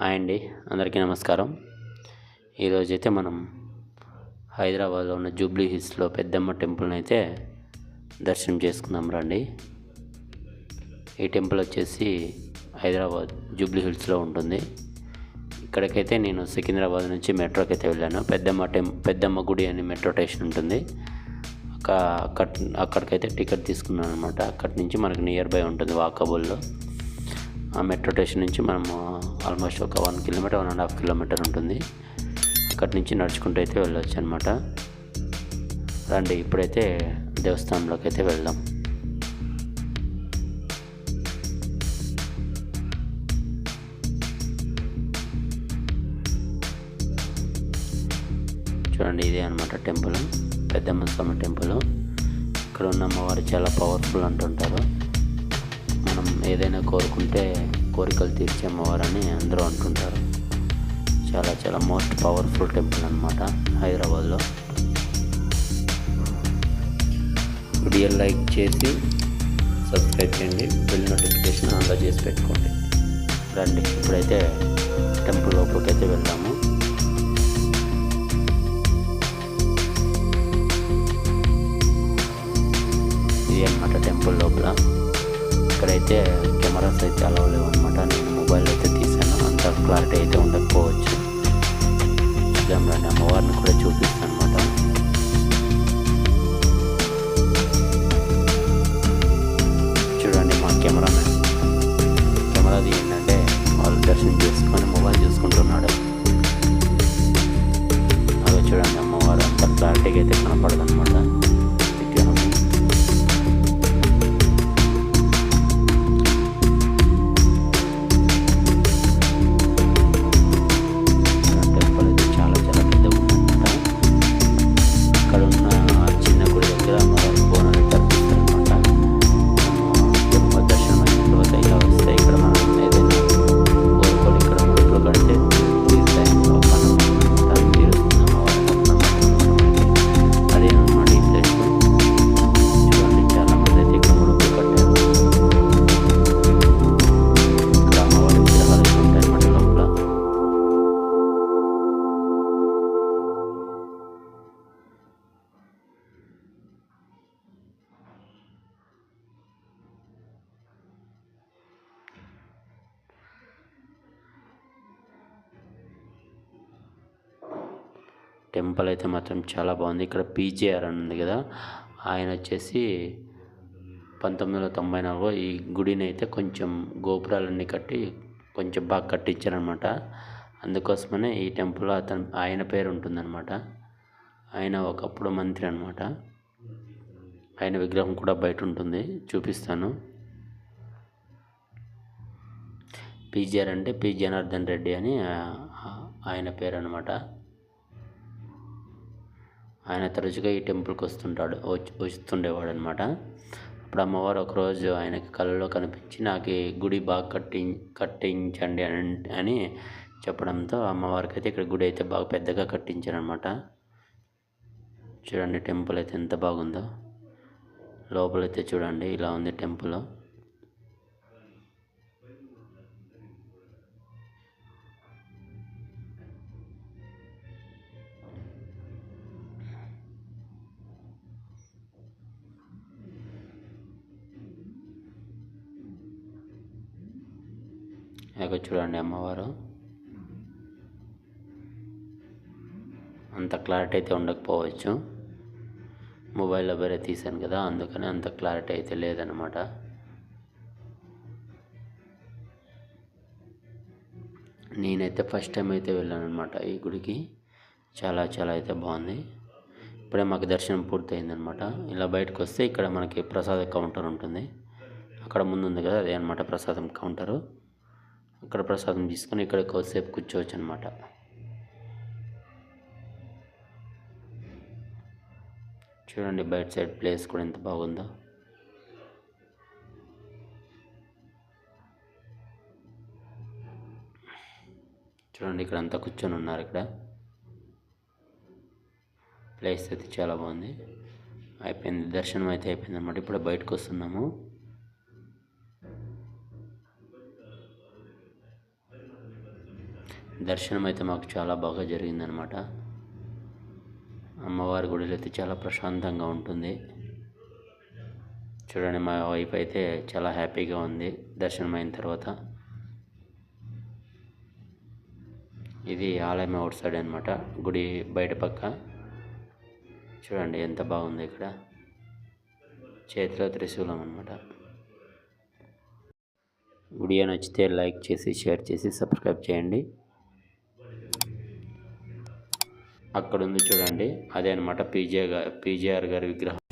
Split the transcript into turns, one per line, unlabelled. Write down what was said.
Hi అండి, అందరికీ నమస్కారం. ఈరోజైతే మనం హైదరాబాద్లో ఉన్న జూబ్లీ హిల్స్లో పెద్దమ్మ టెంపుల్ని అయితే దర్శనం చేసుకుందాం రండి. ఈ టెంపుల్ వచ్చేసి హైదరాబాద్ జూబ్లీ హిల్స్లో ఉంటుంది. ఇక్కడికైతే నేను సికింద్రాబాద్ నుంచి మెట్రోకి అయితే వెళ్ళాను. పెద్దమ్మ గుడి అని మెట్రో స్టేషన్ ఉంటుంది. అక్కడికైతే టికెట్ తీసుకున్నాను అనమాట. అక్కడి నుంచి మనకు నియర్ బై ఉంటుంది, వాకబుల్లో. ఆ మెట్రో స్టేషన్ నుంచి మనము ఆల్మోస్ట్ ఒక 1 కిలోమీటర్ 1.5 కిలోమీటర్ ఉంటుంది. అక్కడి నుంచి నడుచుకుంటూ అయితే వెళ్ళొచ్చు అనమాట. రండి, ఇప్పుడైతే దేవస్థానంలోకి అయితే వెళ్దాం. చూడండి, ఇదే అనమాట టెంపుల్, పెద్దమ్మ స్వామి టెంపుల్. ఇక్కడ ఉన్న అమ్మవారు చాలా పవర్ఫుల్ అంటుంటారు. మనం ఏదైనా కోరుకుంటే కోరికలు తీర్చే అమ్మవారని అందరూ అంటుంటారు. చాలా చాలా మోస్ట్ పవర్ఫుల్ టెంపుల్ అనమాట హైదరాబాద్లో. వీడియో లైక్ చేసి సబ్స్క్రైబ్ చేయండి, బెల్ నోటిఫికేషన్ ఆన్లో చేసి పెట్టుకోండి. రండి, ఇప్పుడైతే టెంపుల్ లోపలికి అయితే వెళ్దాము. ఇది అనమాట టెంపుల్ లోపల. ఇక్కడైతే కెమెరాస్ అయితే అలౌ లేవు అనమాట. నేను మొబైల్ అయితే తీసాను, అంత క్లారిటీ అయితే ఉండకపోవచ్చు. రండి, అమ్మవారిని కూడా చూపిస్తాను అనమాట. చూడండి, మా కెమెరా ఏంటంటే వాళ్ళు దర్శనం చేసుకొని మొబైల్ చూసుకుంటున్నాడు. అదే చూడండి, అమ్మవారు అంత క్లారిటీగా అయితే కనపడదు అనమాట. టెంపుల్ అయితే మాత్రం చాలా బాగుంది. ఇక్కడ పీజేఆర్ అని ఉంది కదా, ఆయన వచ్చేసి 1994 ఈ గుడిని అయితే కొంచెం గోపురాలన్నీ కట్టి కొంచెం బాగా కట్టించారనమాట. అందుకోసమనే ఈ టెంపుల్ ఆయన పేరు ఉంటుందన్నమాట. ఆయన ఒకప్పుడు మంత్రి అనమాట. ఆయన విగ్రహం కూడా బయట ఉంటుంది, చూపిస్తాను. పీజేఆర్ అంటే పి జనార్దన్ రెడ్డి అని ఆయన పేరు అనమాట. ఆయన తరచుగా ఈ టెంపుల్కి వస్తుండేవాడు అనమాట. అప్పుడు అమ్మవారు ఒకరోజు ఆయనకి కళలో కనిపించి నాకు ఈ గుడి బాగా కట్టించండి అని చెప్పడంతో అమ్మవారికి అయితే ఇక్కడ గుడి అయితే బాగా పెద్దగా కట్టించారనమాట. చూడండి, టెంపుల్ అయితే ఎంత బాగుందో. లోపలైతే చూడండి, ఇలా ఉంది టెంపుల్. ఇక్కడ చూడండి, అమ్మవారు అంత క్లారిటీ అయితే ఉండకపోవచ్చు. మొబైల్లో వేరే తీసాను కదా, అందుకని అంత క్లారిటీ అయితే లేదనమాట. నేనైతే ఫస్ట్ టైం అయితే వెళ్ళాను అనమాట ఈ గుడికి. చాలా చాలా అయితే బాగుంది. ఇప్పుడే మాకు దర్శనం పూర్తయిందనమాట. ఇలా బయటకు వస్తే ఇక్కడ మనకి ప్రసాద కౌంటర్ ఉంటుంది. అక్కడ ముందు ఉంది కదా, అదే అనమాట ప్రసాదం కౌంటరు. అక్కడ ప్రసాదం తీసుకొని ఇక్కడ కొద్దిసేపు కూర్చోవచ్చు అనమాట. చూడండి, బయట సైడ్ ప్లేస్ కూడా ఎంత బాగుందో. చూడండి, ఇక్కడ అంతా కూర్చొని ఉన్నారు. ఇక్కడ ప్లేస్ అయితే చాలా బాగుంది. అయిపోయింది, దర్శనం అయితే అయిపోయింది అనమాట. ఇప్పుడు బయటకు వస్తున్నాము. దర్శనం అయితే మాకు చాలా బాగా జరిగిందనమాట. అమ్మవారి గుడిలో అయితే చాలా ప్రశాంతంగా ఉంటుంది. చూడండి, మా వైఫ్ అయితే చాలా హ్యాపీగా ఉంది దర్శనం అయిన తర్వాత. ఇది ఆలయం అవుట్ సైడ్ అనమాట, గుడి బయట పక్క. చూడండి ఎంత బాగుంది, ఇక్కడ చేతిలో త్రిశూలం అనమాట. వీడియో నచ్చితే లైక్ చేసి, షేర్ చేసి, సబ్స్క్రైబ్ చేయండి. అక్కడ ఉంది చూడండి, అదే అనమాట పీజేఆర్ గారి విగ్రహం.